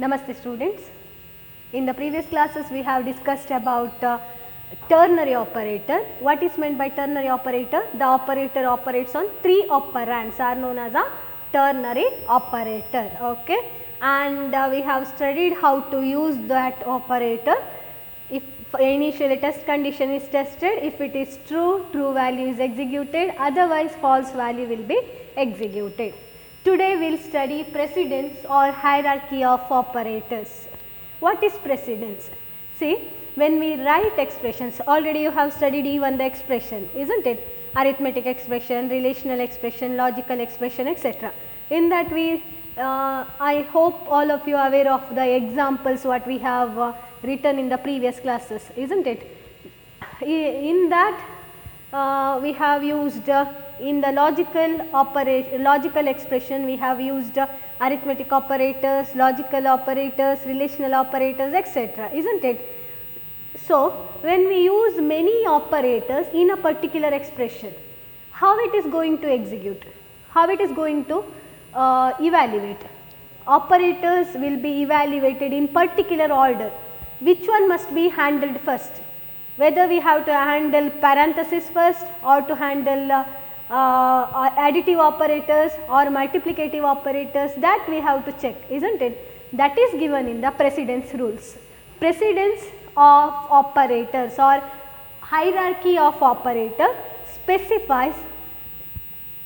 Namaste students. In the previous classes we have discussed about ternary operator. What is meant by ternary operator? The operator operates on 3 operands are known as a ternary operator. Okay, and we have studied how to use that operator. If initially test condition is tested, if it is true, true value is executed, otherwise false value will be executed. Today we will study precedence or hierarchy of operators. What is precedence? See, when we write expressions, already you have studied even the expression, isn't it? Arithmetic expression, relational expression, logical expression, etc. In that I hope all of you are aware of the examples what we have written in the previous classes, isn't it? In that we have used in the logical expression we have used arithmetic operators, logical operators, relational operators, etc. Isn't it? So, when we use many operators in a particular expression, how it is going to execute? How it is going to evaluate? Operators will be evaluated in particular order. Which one must be handled first? Whether we have to handle parenthesis first or to handle additive operators or multiplicative operators, that we have to check, isn't it? That is given in the precedence rules. Precedence of operators or hierarchy of operator specifies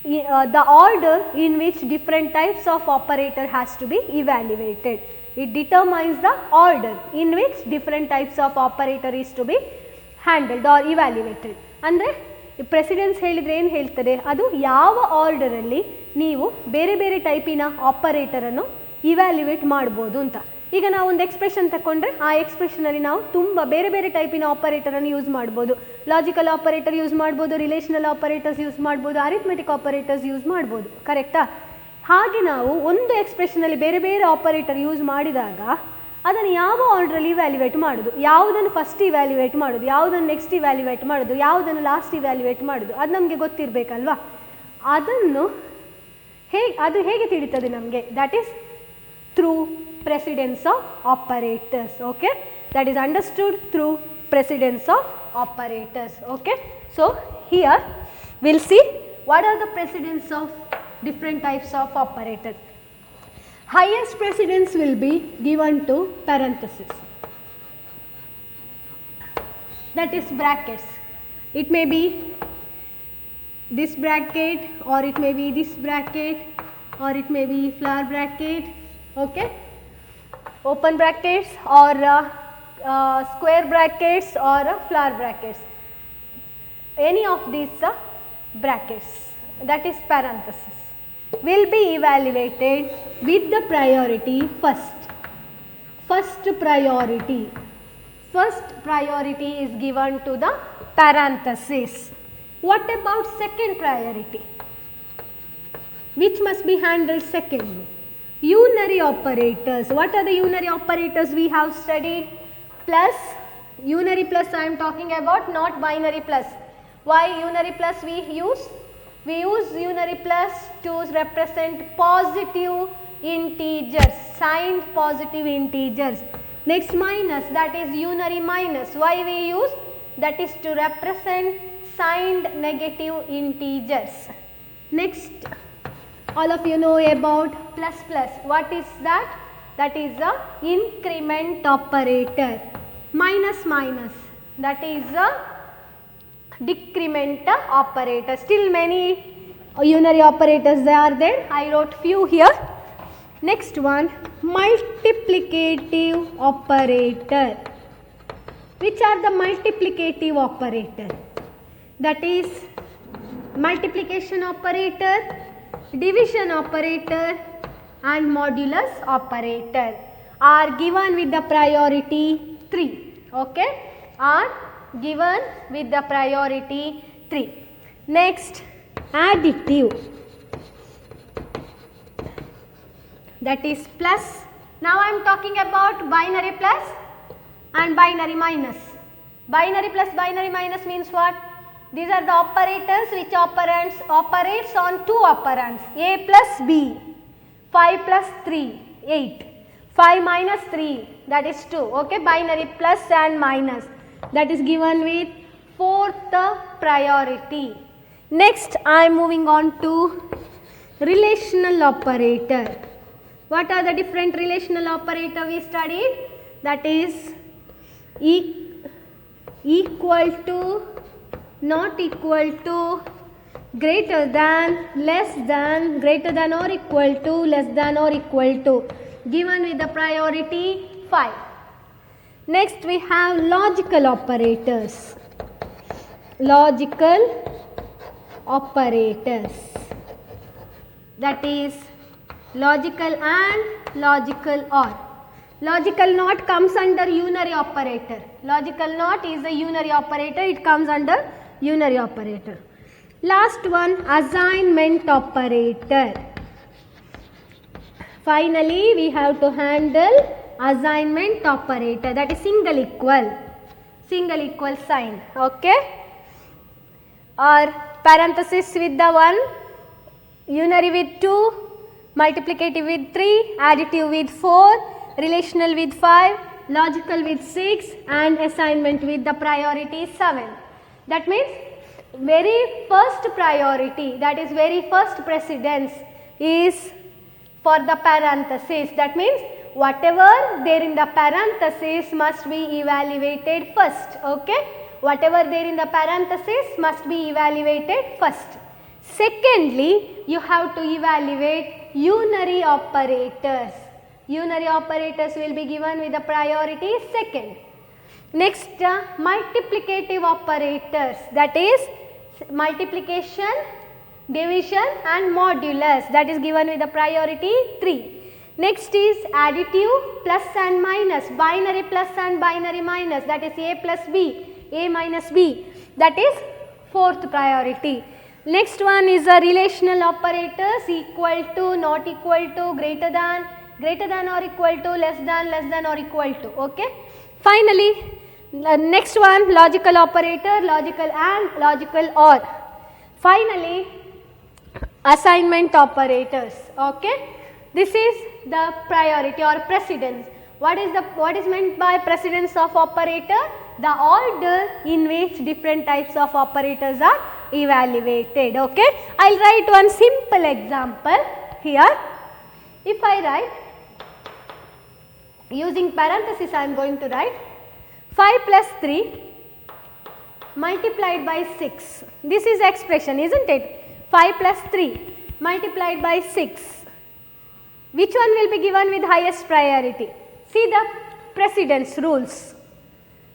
the order in which different types of operator has to be evaluated. It determines the order in which different types of operator is to be handled or evaluated. ಅಂದರೆ precedence ಹೇಳಿದರೆ ಏನು ಹೇಳ್ತದೆ, ಅದು ಯಾವ ಆರ್ಡರಲ್ಲಿ ನೀವು ಬೇರೆ ಬೇರೆ ಟೈಪಿನ ಆಪರೇಟರನ್ನು ಇವ್ಯಾಲ್ಯುವೇಟ್ ಮಾಡ್ಬೋದು ಅಂತ. ಈಗ ನಾವು ಒಂದು ಎಕ್ಸ್ಪ್ರೆಷನ್ ತಗೊಂಡ್ರೆ ಆ ಎಕ್ಸ್ಪ್ರೆಷನಲ್ಲಿ ನಾವು ತುಂಬ ಬೇರೆ ಬೇರೆ ಟೈಪಿನ ಆಪರೇಟರನ್ನು ಯೂಸ್ ಮಾಡ್ಬೋದು. ಲಾಜಿಕಲ್ ಆಪರೇಟರ್ ಯೂಸ್ ಮಾಡ್ಬೋದು, ರಿಲೇಷನಲ್ ಆಪರೇಟರ್ಸ್ ಯೂಸ್ ಮಾಡ್ಬೋದು, ಅರಿಥ್ಮೆಟಿಕ್ ಆಪರೇಟರ್ಸ್ ಯೂಸ್ ಮಾಡ್ಬೋದು. ಕರೆಕ್ಟಾ? ಹಾಗೆ ನಾವು ಒಂದು ಎಕ್ಸ್ಪ್ರೆಷನಲ್ಲಿ ಬೇರೆ ಬೇರೆ ಆಪರೇಟರ್ ಯೂಸ್ ಮಾಡಿದಾಗ ಅದನ್ನು ಯಾವ ಆರ್ಡ್ರಲ್ಲಿ ಇವ್ಯಾಲ್ಯುವೇಟ್ ಮಾಡೋದು, ಯಾವುದನ್ನು ಫಸ್ಟ್ ಇವ್ಯಾಲ್ಯುವೇಟ್ ಮಾಡೋದು, ಯಾವುದನ್ನು ನೆಕ್ಸ್ಟ್ ಇವ್ಯಾಲ್ಯುವೇಟ್ ಮಾಡೋದು, ಯಾವುದನ್ನು ಲಾಸ್ಟ್ ಇವ್ಯಾಲ್ಯುವೇಟ್ ಮಾಡೋದು, ಅದು ನಮಗೆ ಗೊತ್ತಿರಬೇಕಲ್ವಾ? ಅದನ್ನು ಅದು ಹೇಗೆ ತಿಳಿತದೆ ನಮಗೆ? That is through precedence of operators. Okay, that is understood through precedence of operators. Okay, so here we will see what are the precedence of different types of operators. Highest precedence will be given to parenthesis, that is brackets. It may be this bracket or it may be this bracket or it may be flower bracket. Okay, open brackets or square brackets or flower brackets, any of these brackets, that is parenthesis, will be evaluated with the priority first. First priority is given to the parenthesis. What about second priority? Which must be handled secondly? Unary operators. What are the unary operators we have studied? Plus, unary plus I am talking about, not binary plus. Why unary plus we use? We use unary plus to represent positive integers, signed positive integers. Next minus, that is unary minus. Why we use? That is to represent signed negative integers. Next, all of you know about plus plus. What is that? That is a increment operator. Minus minus, that is a decrement operator. Still many unary operators they are there. I wrote few here. Next one, multiplicative operator. Which are the multiplicative operator? That is multiplication operator, division operator and modulus operator are given with the priority 3. Okay, are given with the priority 3. Next, additive, that is plus. Now I am talking about binary plus and binary minus. Binary plus binary minus means what? These are the operators which operates on two operands, a plus b, 5 plus 3, 8. 5 minus 3, that is 2. Okay, binary plus and minus, that is given with fourth priority. Next I am moving on to relational operator. What are the different relational operator we studied? That is equal to, not equal to, greater than, less than, greater than or equal to, less than or equal to, given with the priority 5. Next we have logical operators. Logical operators, that is logical and logical or. Logical not comes under unary operator. Logical not is a unary operator, it comes under unary operator. Last one, assignment operator. Finally we have to handle assignment operator, that is single equal sign. Okay, or parenthesis with the 1, unary with 2, multiplicative with 3, additive with 4, relational with 5, logical with 6 and assignment with the priority 7. That means very first priority, that is very first precedence is for the parenthesis. That means whatever there in the parenthesis must be evaluated first. Okay, whatever there in the parenthesis must be evaluated first. Secondly, you have to evaluate unary operators. Unary operators will be given with the priority second. Next, multiplicative operators, that is multiplication, division and modulus, that is given with the priority 3. Next is additive, plus and minus, binary plus and binary minus, that is a plus b, a minus b, that is fourth priority. Next one is a relational operators, equal to, not equal to, greater than or equal to, less than or equal to. Okay. Finally, next one, logical operator, logical and logical or. Finally, assignment operators. Okay. This is the priority or precedence. What is meant by precedence of operator? The order in which different types of operators are evaluated. Okay. I will write one simple example here. If I write, using parenthesis I am going to write 5 plus 3 multiplied by 6. This is expression, isn't it? 5 plus 3 multiplied by 6. Which one will be given with highest priority? See the precedence rules.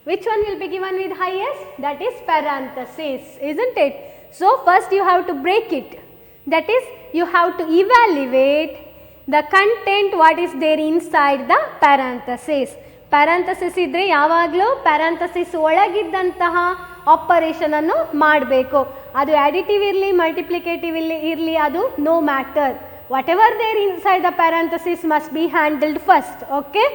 Which one will be given with highest? That is parenthesis, isn't it? So first you have to break it. That is, you have to evaluate the content what is there inside the parenthesis. Parenthesis idre yavaglu parenthesis ಒಳಗಿದ್ದಂತಹ operation ಅನ್ನು ಮಾಡಬೇಕು. ಅದು additive ಇರಲಿ multiplicative ಇರಲಿ ಅದು no matter. Whatever there inside the parenthesis must be handled first. Okay.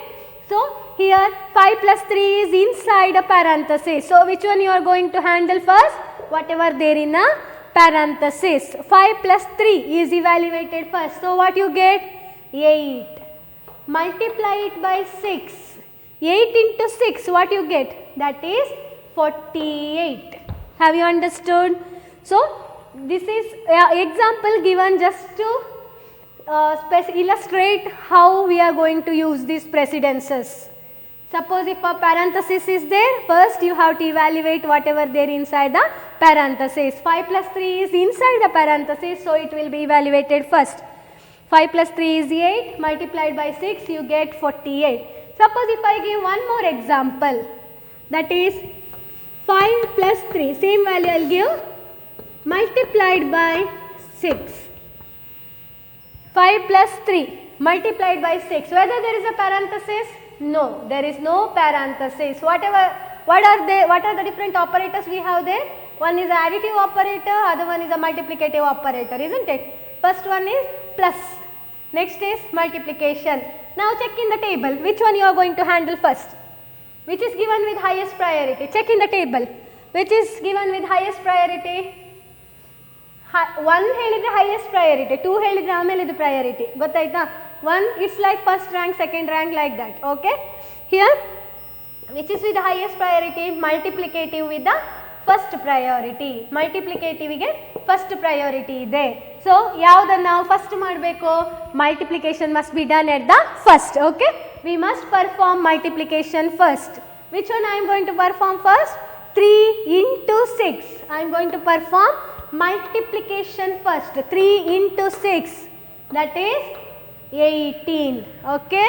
So here 5 plus 3 is inside a parenthesis. So which one you are going to handle first? Whatever there in a parenthesis. 5 plus 3 is evaluated first. So what you get? 8. Multiply it by 6. 8 into 6, what you get? That is 48. Have you understood? So this is example given just to illustrate how we are going to use these precedences. Suppose if a parenthesis is there, first you have to evaluate whatever there inside the parenthesis. 5 plus 3 is inside the parenthesis, so it will be evaluated first. 5 plus 3 is 8, multiplied by 6 you get 48. Suppose if I give one more example, that is 5 plus 3, same value I will give, multiplied by 6. 5 plus 3 multiplied by 6, whether there is a parenthesis? No, there is no parenthesis. What are the different operators we have there? One is additive operator, other one is a multiplicative operator, isn't it? First one is plus, next is multiplication. Now check in the table, which one you are going to handle first? Which is given with highest priority? Check in the table, which is given with highest priority? 1 ಹೇಳಿದ್ರೆ highest priority, 2 ಹೇಳಿದ್ರೆ ಆಮೇಲೆ ಇದು priority, ಗೊತ್ತಾಯ್ತಾ? one it's like first rank, second rank, like that. Okay. Here which is with the highest priority? Multiplicative with the first priority. Multiplicative ಗೆ first priority ಇದೆ. So ಯಾವುದನ್ನು ನಾವು first ಮಾಡಬೇಕು? Multiplication must be done at the first. Okay. We must perform multiplication first. Which one I am going to perform first? 3 into 6. I am going to perform multiplication first. 3 into 6, that is 18. Okay.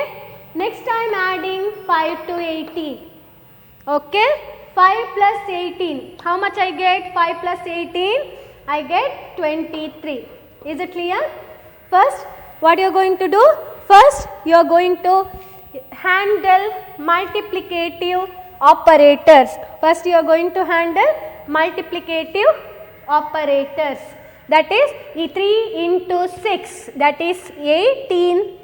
Next I am adding 5 to 18. Okay. 5 plus 18. How much I get? 5 plus 18. I get 23. Is it clear? First, what you are going to do? First, you are going to handle multiplicative operators. First, you are going to handle multiplicative operators. That is 3 into 6. That is 18.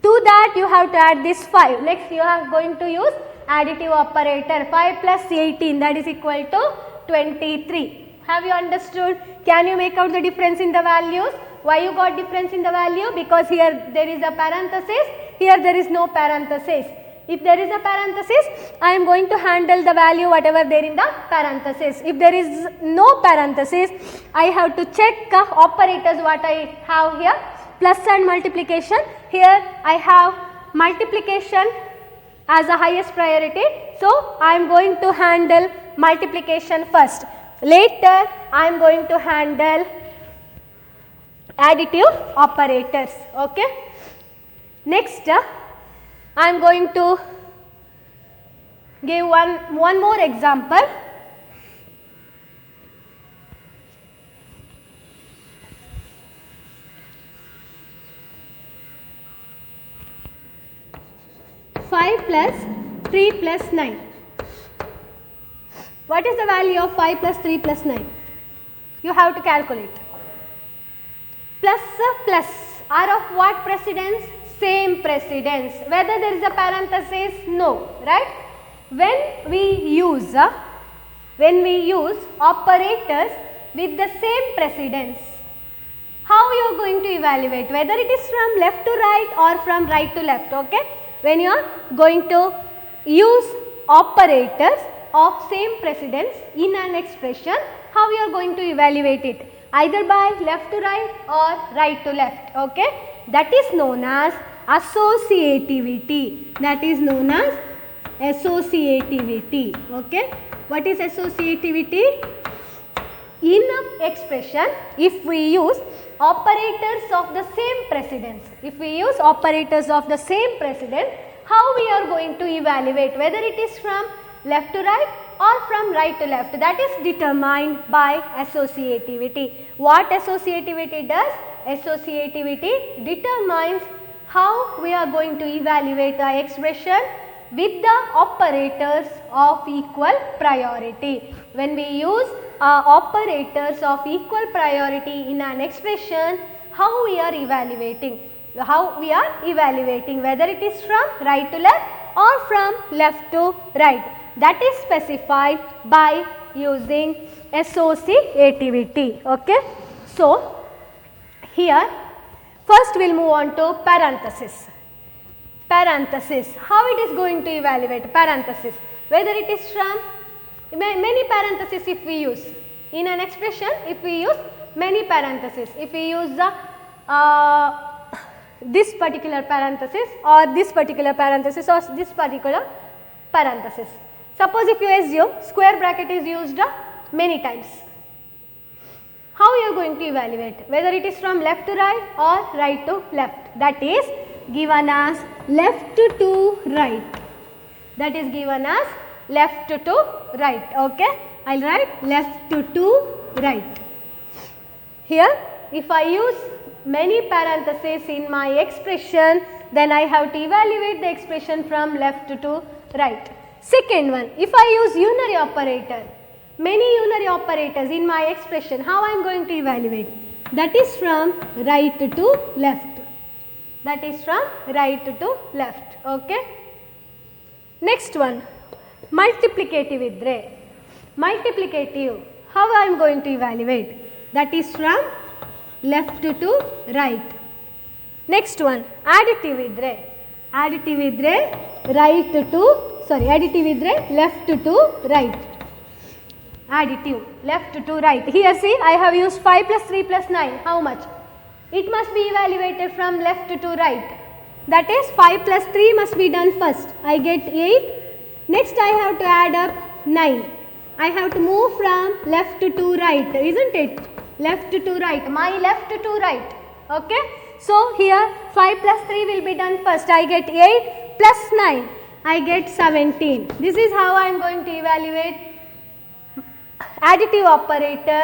To that, you have to add this 5. Next, you are going to use additive operator. 5 plus 18, that is equal to 23. Have you understood? Can you make out the difference in the values? Why you got difference in the value? Because here there is a parenthesis, here there is no parenthesis. If there is a parenthesis, I am going to handle the value whatever there in the parenthesis. If there is no parenthesis, I have to check operators what I have here. Plus and multiplication. Here I have multiplication as the highest priority. So I am going to handle multiplication first. Later I am going to handle additive operators. Okay. Next I am going to give one more example. Plus 3 plus 9. What is the value of 5 plus 3 plus 9? You have to calculate. Plus are of what precedence? Same precedence. Whether there is a parenthesis? No, right? When we use operators with the same precedence, how you are going to evaluate? Whether it is from left to right or from right to left. Okay. When you are going to use operators of same precedence in an expression, how you are going to evaluate it? Either by left to right or right to left. Okay. That is known as associativity. That is known as associativity. Okay. What is associativity? In an expression, if we use operators of the same precedence, how we are going to evaluate whether it is from left to right or from right to left? That is determined by associativity. What associativity does? Associativity determines how we are going to evaluate the expression with the operators of equal priority. When we use operators of equal priority in an expression, how we are evaluating? Whether it is from right to left or from left to right. That is specified by using associativity. Okay. So here first we will move on to parenthesis. How it is going to evaluate parenthesis? Whether it is from many parentheses if we use in an expression, if we use many parentheses, if we use the this particular parenthesis or this particular parenthesis or this particular parenthesis. Suppose if you assume square bracket is used many times, how you are going to evaluate? Whether it is from left to right or right to left. That is given as left to right. That is given as left to right. Okay. I will write left to right. Here if I use many parentheses in my expression, then I have to evaluate the expression from left to right. Second one, if I use unary operator, many unary operators in my expression, how I am going to evaluate? That is from right to left. That is from right to left. Okay. Next one, multiplicative idre. Multiplicative, how I am going to evaluate? That is from left to right. Next one additive ಇದ್ದರೆ, additive ಇದ್ದರೆ right to sorry additive ಇದ್ದರೆ left to right. Additive left to right. Here see, I have used 5 plus 3 plus 9. How much? It must be evaluated from left to right. That is 5 plus 3 must be done first. I get 8. Next I have to add up 9. I have to move from left to right, isn't it? Left to right. My left to right. Okay. So here 5 plus 3 will be done first. I get 8 plus 9. I get 17. This is how I am going to evaluate additive operator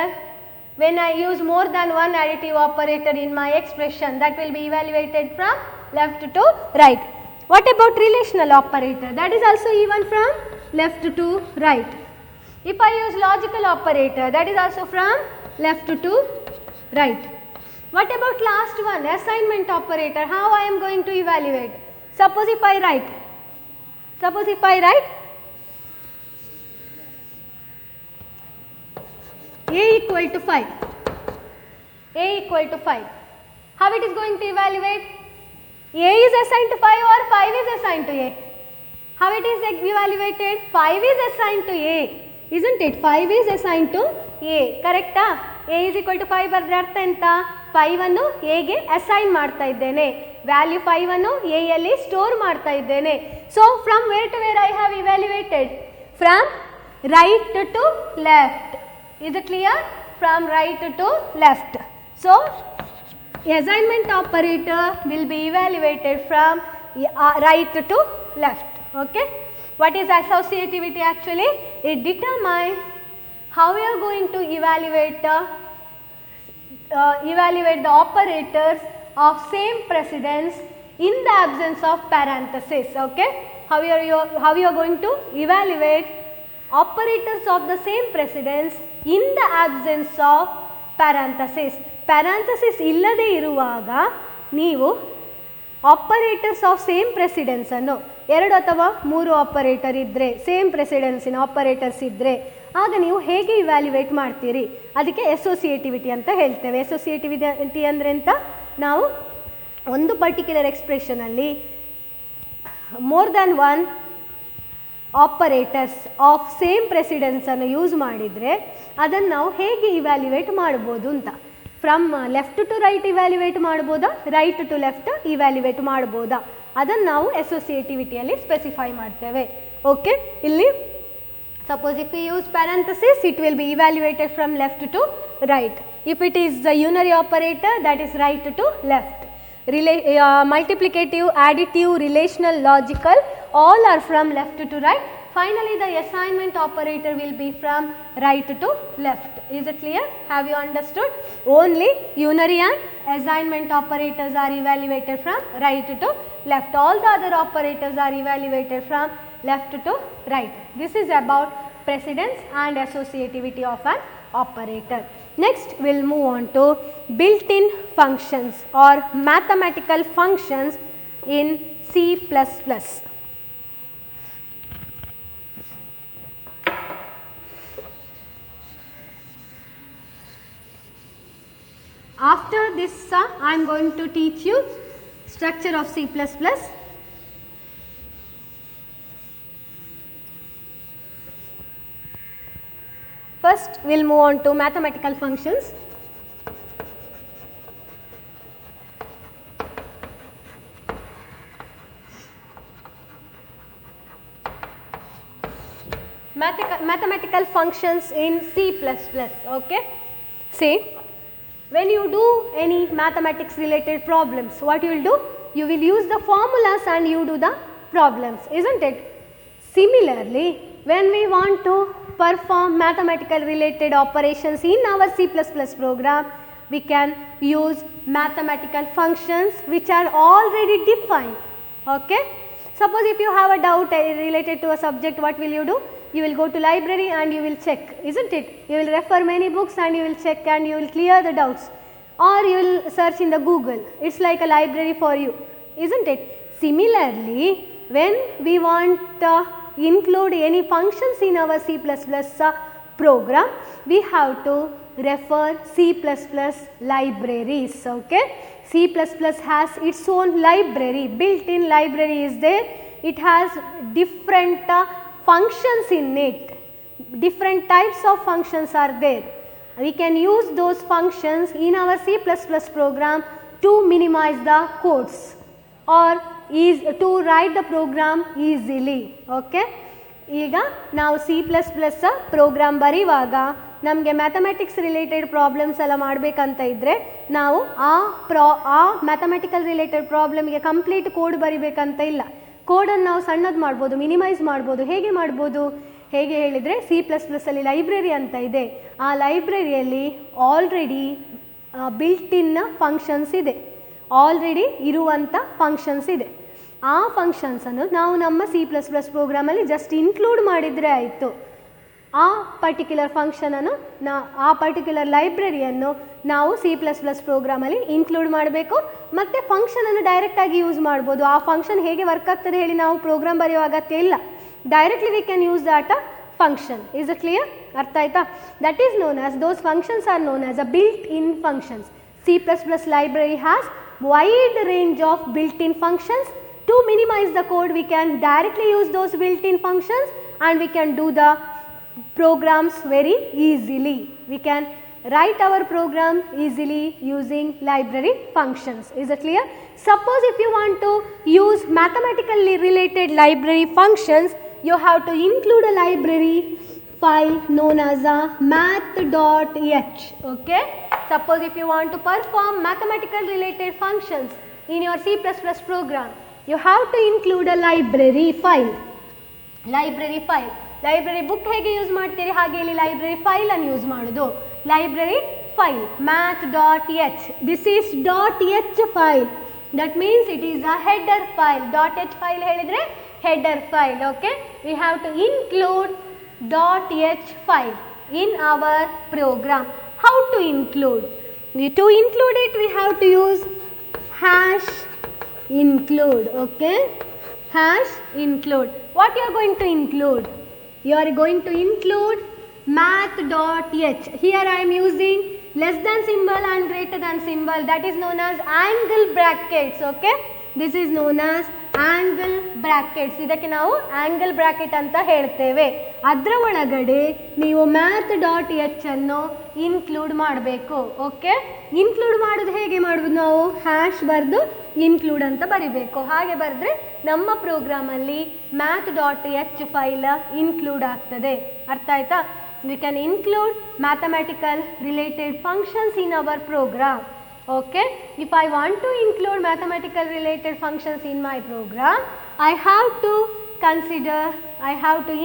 when I use more than one additive operator in my expression. That will be evaluated from left to right. What about relational operator? That is also even from left to right. If I use logical operator, that is also from left to right. What about last one, assignment operator? How I am going to evaluate? Suppose if I write A equal to 5. A equal to 5. How it is going to evaluate? A is assigned to 5 or 5 is assigned to A? How it is evaluated? 5 is assigned to A. Isn't it? 5 is assigned to A. Correct? A is equal to 5 ಬರೆದ್ರೆ ಅರ್ಥ ಎಂತ? 5 ಅನ್ನು A ಗೆ assign ಮಾಡ್ತಾ ಇದ್ದೇನೆ. Value 5 ಅನ್ನು A ಯಲ್ಲಿ store ಮಾಡ್ತಾ ಇದ್ದೇನೆ. So from where to where I have evaluated? From right to left. Is it clear? From right to left. So assignment operator will be evaluated from right to left. Okay. What is associativity actually? It determines how we are going to evaluate the operators of same precedence in the absence of parenthesis. Okay. How you are going to evaluate operators of the same precedence in the absence of parenthesis. Parenthesis ಇಲ್ಲದೆ ಇರುವಾಗ ನೀವು operators of same precedence ಅನ್ನು 2 ಅಥವಾ 3 operator ಇದ್ದರೆ, same ಪ್ರೆಸಿಡೆನ್ಸಿನ operators ಇದ್ದರೆ, ಆಗ ನೀವು ಹೇಗೆ ಇವ್ಯಾಲ್ಯುವೇಟ್ ಮಾಡ್ತೀರಿ? ಅದಕ್ಕೆ ಅಸೋಸಿಯೇಟಿವಿಟಿ ಅಂತ ಹೇಳ್ತೇವೆ. ಅಸೋಸಿಯೇಟಿವಿಟಿ ಅಂದರೆ ಅಂತ, ನಾವು ಒಂದು ಪರ್ಟಿಕ್ಯುಲರ್ ಎಕ್ಸ್ಪ್ರೆಷನಲ್ಲಿ more than one operators of same precedence ಅನ್ನು ಯೂಸ್ ಮಾಡಿದರೆ ಅದನ್ನು ನಾವು ಹೇಗೆ ಇವ್ಯಾಲ್ಯುವೇಟ್ ಮಾಡ್ಬೋದು ಅಂತ. From left to right evaluate ಮಾಡ್ಬೋದಾ, ರೈಟ್ ಟು ಲೆಫ್ಟ್ ಇವ್ಯಾಲ್ಯುವೇಟ್ ಮಾಡ್ಬೋದಾ, ಅದನ್ನು ನಾವು ಅಸೋಸಿಯೇಟಿವಿಟಿಯಲ್ಲಿ ಸ್ಪೆಸಿಫೈ ಮಾಡ್ತೇವೆ. ಓಕೆ. ಇಲ್ಲಿ suppose if you use parenthesis, it will be evaluated from left to right. If it is the unary operator, that is right to left. Multiplicative, additive, relational, logical, all are from left to right. Finally, the assignment operator will be from right to left. Is it clear? Have you understood? Only unary and assignment operators are evaluated from right to left. All the other operators are evaluated from left to right. This is about precedence and associativity of an operator. Next, we will move on to built-in functions or mathematical functions in C++. After this, I am going to teach you structure of C++. First, we will move on to mathematical functions. Mathematical functions in C++. Okay. See, when you do any mathematics related problems, what you will do? You will use the formulas and you do the problems, isn't it? Similarly, when we want to perform mathematical related operations in our C++ program, we can use mathematical functions which are already defined. Okay. Suppose if you have a doubt related to a subject, what will you do? You will go to library and you will check, isn't it? You will refer many books and you will check and you will clear the doubts, or you will search in the Google. It's like a library for you, isn't it? Similarly, when we want to include any functions in our C++ program, we have to refer C++ libraries. Okay. C++ has its own library, built-in library is there. It has different functions in it. Different types of functions are there. We can use those functions in our C++ program to minimize the codes or to write the program easily. Okay. ಈಗ ನಾವು C++ program ಬರೆಯುವಾಗ ನಮಗೆ mathematics related problems ಎಲ್ಲ ಮಾಡಬೇಕಂತ ಇದ್ದರೆ ನಾವು ಆ mathematical related ಪ್ರಾಬ್ಲಮ್ಗೆ complete code ಬರಿಬೇಕಂತ ಇಲ್ಲ. ಕೋಡನ್ನು ನಾವು ಸಣ್ಣದು ಮಾಡ್ಬೋದು, ಮಿನಿಮೈಸ್ ಮಾಡ್ಬೋದು. ಹೇಗೆ ಮಾಡ್ಬೋದು? ಹೇಗೆ ಹೇಳಿದರೆ C++ಅಲ್ಲಿ ಲೈಬ್ರರಿ ಅಂತ ಇದೆ. ಆ ಲೈಬ್ರರಿಯಲ್ಲಿ ಆಲ್ರೆಡಿ ಬಿಲ್ಟ್-ಇನ್ ಫಂಕ್ಷನ್ಸ್ ಇದೆ, ಆಲ್ರೆಡಿ ಇರುವಂಥ ಫಂಕ್ಷನ್ಸ್ ಇದೆ. ಆ ಫಂಕ್ಷನ್ಸನ್ನು ನಾವು ನಮ್ಮ C++ ಪ್ರೋಗ್ರಾಮಲ್ಲಿ ಜಸ್ಟ್ ಇನ್ಕ್ಲೂಡ್ ಮಾಡಿದರೆ ಆಯಿತು. ಆ ಪರ್ಟಿಕ್ಯುಲರ್ ಫಂಕ್ಷನನ್ನು ಆ ಪರ್ಟಿಕ್ಯುಲರ್ ಲೈಬ್ರರಿಯನ್ನು ನಾವು C++ ಪ್ರೋಗ್ರಾಮಲ್ಲಿ ಇನ್ಕ್ಲೂಡ್ ಮಾಡಬೇಕು. ಮತ್ತು ಫಂಕ್ಷನನ್ನು ಡೈರೆಕ್ಟಾಗಿ ಯೂಸ್ ಮಾಡ್ಬೋದು. ಆ ಫಂಕ್ಷನ್ ಹೇಗೆ ವರ್ಕ್ ಆಗ್ತದೆ ಹೇಳಿ ನಾವು ಪ್ರೋಗ್ರಾಮ್ ಬರೆಯೋ ಅಗತ್ಯ ಇಲ್ಲ. Directly we can use that function. Is it clear? ಅರ್ಥ ಆಯ್ತಾ? That is known as, those functions are known as a built in functions. C++ library has wide range of built-in functions. To minimize the code, we can directly use those built-in functions and we can do the programs very easily. We can write our program easily using library functions. Is it clear? Suppose if you want to use mathematically related library functions, you have to include a library file known as a math.h. Okay? Suppose if you want to perform mathematical related functions in your C++ program, you have to include a library file. Library book ಹೇಗೆ use ಮಾಡ್ತೀರಿ ಹಾಗೆ ಇಲ್ಲಿ library file ಅನ್ನು use ಮಾಡೋದು. Library file math.h. This is .h file. That means it is a header file. .h file ಹೇಳಿದ್ರೆ header file. Okay? We have to include .h file in our program. How to include? To include it, we have to use #include. Okay? #include. What you are going to include? You are going to include math.h. Here I am using less than symbol and greater than symbol. That is known as angle brackets. Okay? This is known as angle brackets. ಇದಕ್ಕೆ ನಾವು angle bracket ಅಂತ ಹೇಳ್ತೇವೆ. ಅದರ ಒಳಗಡೆ ನೀವು math.h ಅನ್ನು include ಮಾಡಬೇಕು. Okay? Include ಮಾಡೋದು ಹೇಗೆ ಮಾಡೋದು? ನಾವು ಹ್ಯಾಶ್ ಬರೆದು ಇನ್ಕ್ಲೂಡ್ ಅಂತ ಬರಿಬೇಕು. ಹಾಗೆ ಬರೆದ್ರೆ ನಮ್ಮ ಪ್ರೋಗ್ರಾಮಲ್ಲಿ math.h ಫೈಲ್ ಇನ್ಕ್ಲೂಡ್ ಆಗ್ತದೆ. ಅರ್ಥ ಆಯ್ತಾ? We can include mathematical related functions in our program. Okay? If I want to include mathematical related functions in my program, I have to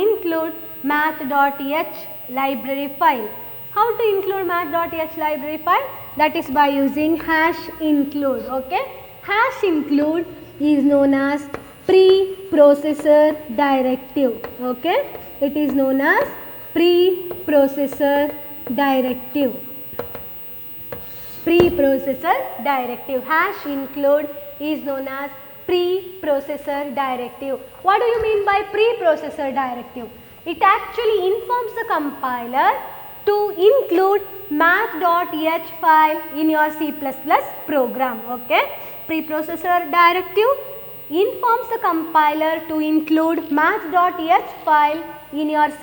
include math.h library file. How to include math.h library file? That is by using #include. Okay? #include is known as preprocessor directive. Okay? It is known as preprocessor directive. #include is known as preprocessor directive. What do you mean by preprocessor directive? It actually informs the compiler to include math.h file in your C++ program. Okay? Preprocessor directive informs the compiler to include math.h file in your C++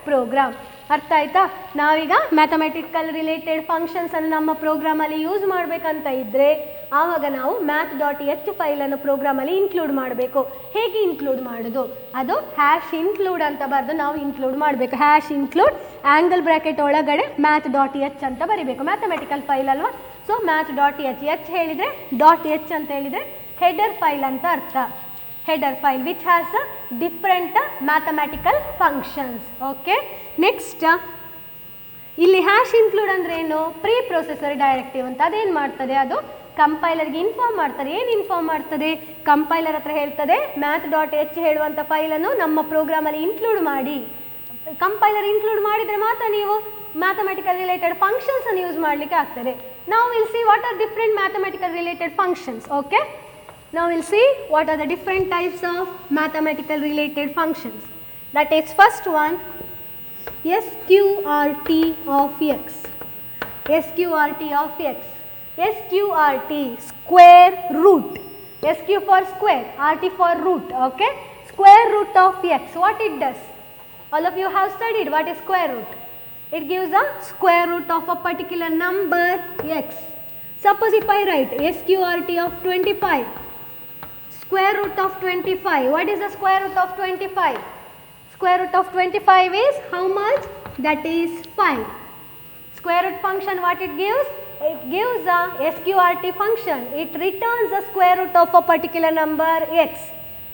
program. ಅರ್ಥ ಆಯ್ತಾ? ನಾವೀಗ mathematical related functions ಅನ್ನು ನಮ್ಮ ಪ್ರೋಗ್ರಾಮಲ್ಲಿ use ಮಾಡಬೇಕಂತ ಇದ್ದರೆ ಆವಾಗ ನಾವು math.h ಫೈಲನ್ನು ಪ್ರೋಗ್ರಾಮಲ್ಲಿ ಇನ್ಕ್ಲೂಡ್ ಮಾಡಬೇಕು. ಹೇಗೆ ಇನ್ಕ್ಲೂಡ್ ಮಾಡೋದು? ಅದು #include ಅಂತ ಬರೆದು ನಾವು ಇನ್ಕ್ಲೂಡ್ ಮಾಡಬೇಕು. #include ಆ್ಯಂಗಲ್ ಬ್ರ್ಯಾಕೆಟ್ ಒಳಗಡೆ math.h ಅಂತ ಬರಿಬೇಕು. ಮ್ಯಾಥಮೆಟಿಕಲ್ ಫೈಲ್ ಅಲ್ವಾ? ಸೊ math.h ಹೇಳಿದರೆ .h ಅಂತ ಹೇಳಿದರೆ ಹೆಡರ್ ಫೈಲ್ ಅಂತ ಅರ್ಥ. header file which has different mathematical functions. Okay? Next, ಇಲ್ಲಿ #include ಅಂದ್ರೆ ಏನು? preprocessor directive ಅಂತ. ಅದೇನು ಮಾಡ್ತದೆ? ಅದು ಕಂಪೈಲರ್ಗೆ ಇನ್ಫಾರ್ಮ್ ಮಾಡ್ತಾರೆ. ಏನು ಇನ್ಫಾರ್ಮ್ ಮಾಡ್ತದೆ? ಕಂಪೈಲರ್ ಹತ್ರ ಹೇಳ್ತದೆ math.h ಹೇಳುವಂಥ ಫೈಲನ್ನು ನಮ್ಮ ಪ್ರೋಗ್ರಾಮಲ್ಲಿ ಇನ್ಕ್ಲೂಡ್ ಮಾಡಿ. ಕಂಪೈಲರ್ ಇನ್ಕ್ಲೂಡ್ ಮಾಡಿದರೆ ಮಾತ್ರ ನೀವು mathematical related functions ಅನ್ನು ಯೂಸ್ ಮಾಡಲಿಕ್ಕೆ ಆಗ್ತದೆ. Now we'll see what are different mathematical related functions. Okay? Now we'll see what are the different types of mathematical related functions. That is first one, sqrt of x. sqrt of x. SQRT, square root. SQ for square, RT for root, okay. Square root of x, what it does? All of you have studied what is square root. It gives a square root of a particular number x. Suppose if I write SQRT of 25, square root of 25, what is the square root of 25? Square root of 25 is how much? That is 5. Square root function, what it gives? It gives a SQRT function. It returns the square root of a particular number x.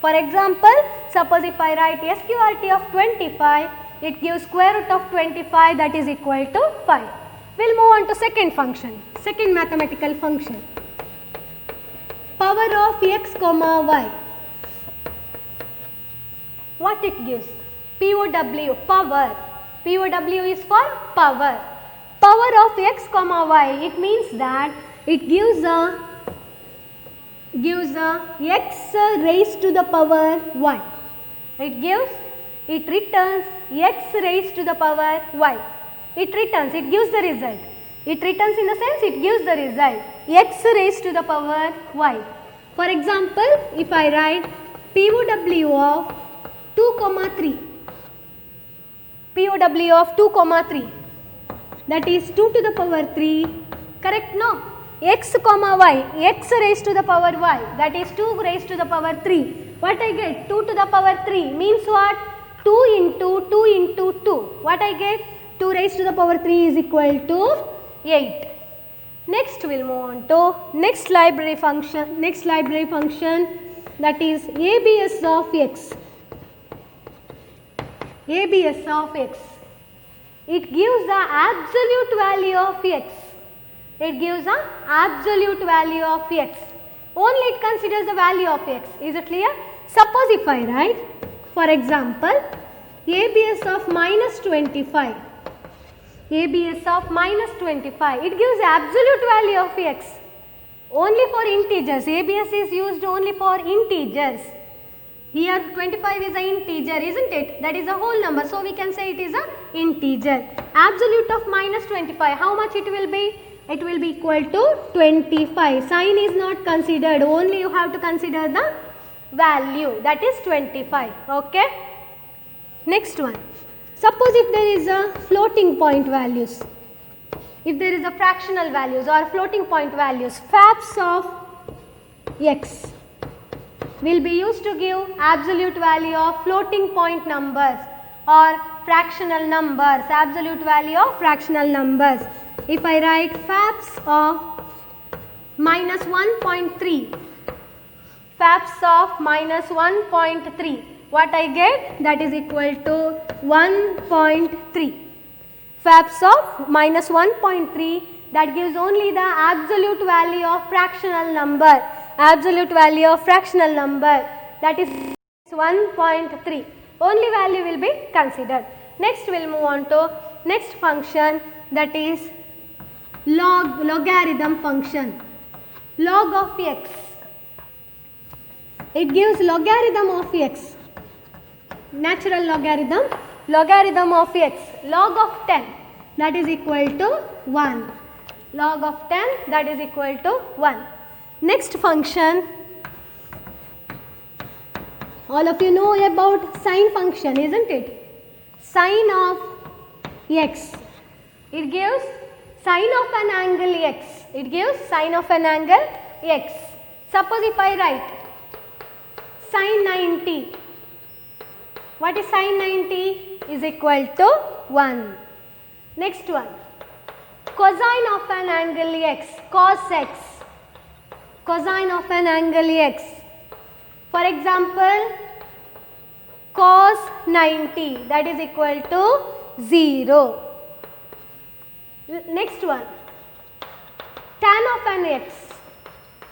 For example, suppose if I write SQRT of 25, it gives square root of 25, that is equal to 5. We will move on to second function, second mathematical function. Power of x comma y. What it gives? POW, power. POW is for power. Power of x comma y, it means that it gives a x raised to the power y. It returns x raised to the power y. It gives the result. It returns in the sense it gives the result x raised to the power y. For example, if I write POW of 2, 3. POW of 2, 3. That is 2 to the power 3, correct? No. X comma y, x raised to the power y, that is 2 raised to the power 3. What I get? 2 to the power 3 means what? 2 into 2 into 2. What I get? 2 raised to the power 3 is equal to 8. Next we will move on to next library function, that is ABS of x. ABS of x. It gives the absolute value of x. It gives the absolute value of x. Only it considers the value of x. Is it clear? Suppose if I write, for example, ABS of minus 25. ABS of minus 25. It gives the absolute value of x. Only for integers. ABS is used only for integers. Here 25 is an integer, isn't it? That is a whole number. So we can say it is an integer. Absolute of minus 25. How much it will be? It will be equal to 25. Sign is not considered. Only you have to consider the value. That is 25. Okay. Next one. Suppose if there is a floating point values. If there is a fractional values or floating point values, FAPs of x will be used to give absolute value of floating point numbers or fractional numbers, absolute value of fractional numbers. If I write FAPs of minus 1.3, FAPs of minus 1.3, what I get? That is equal to 1.3. FAPs of minus 1.3, that gives only the absolute value of fractional number. Absolute value of fractional number, that is 1.3. Only value will be considered. Next we will move on to next function, that is logarithm function. Log of x. It gives logarithm of x. Natural logarithm. Logarithm of x. Log of 10, that is equal to 1. Log of 10, that is equal to 1. Next function, all of you know about sine function, isn't it? Sine of x. It gives sine of an angle x. It gives sine of an angle x. Suppose if I write sine 90. What is sine 90? Is equal to 1. Next one. Cosine of an angle x. Cos x. Cosine of an angle x. For example, cos 90, that is equal to 0. Next one, tan of an x.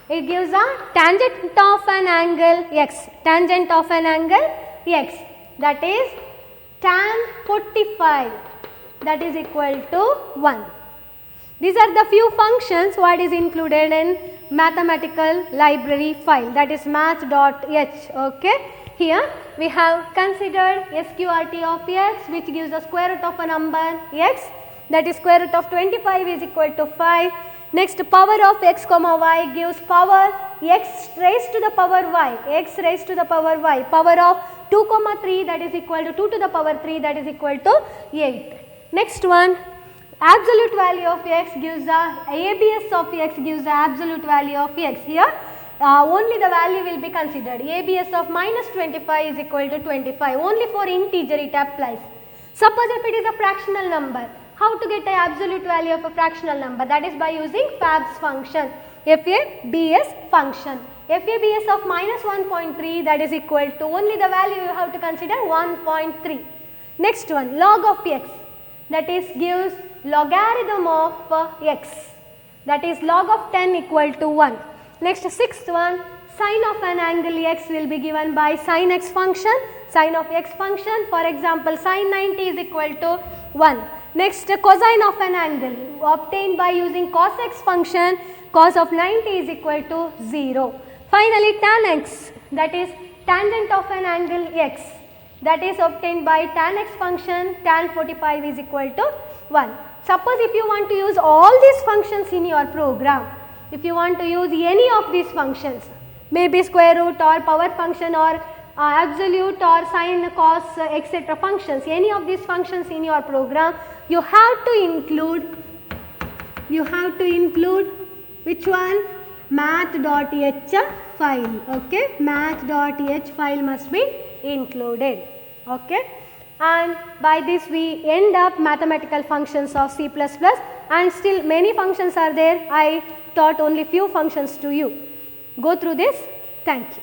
It gives a tangent of an angle x. Tangent of an angle x, that is tan 45, that is equal to 1. These are the few functions what is included in mathematical library file, that is math.h. Okay. Here we have considered SQRT of x, which gives the square root of a number x, that is square root of 25 is equal to 5. Next, power of x comma y gives power x raised to the power y, x raised to the power y, power of 2 comma 3 that is equal to 2 to the power 3 that is equal to 8. Next one, absolute value of x gives the ABS of x gives the absolute value of x. Here only the value will be considered. ABS of minus 25 is equal to 25, only for integer it applies. Suppose if it is a fractional number, how to get the absolute value of a fractional number? That is by using Fab's function, FABS function. FABS of minus 1.3 that is equal to, only the value you have to consider 1.3. Next one, log of x, that is gives logarithm of x, that is log of 10 equal to 1. Next, sixth one, sine of an angle x will be given by sin x function, sine of x function, for example sin 90 is equal to 1. Next, cosine of an angle obtained by using cos x function, cos of 90 is equal to 0. Finally, tan x, that is tangent of an angle x, that is obtained by tan x function, tan 45 is equal to 1. Suppose if you want to use all these functions in your program, if you want to use any of these functions, maybe square root or power function or absolute or sine, cos, etc. functions, any of these functions in your program, you have to include which one? Math.h file. Okay, math.h file must be included. Okay, and by this we end up mathematical functions of C++, and still many functions are there. I taught only few functions to you. Go through this. Thank you.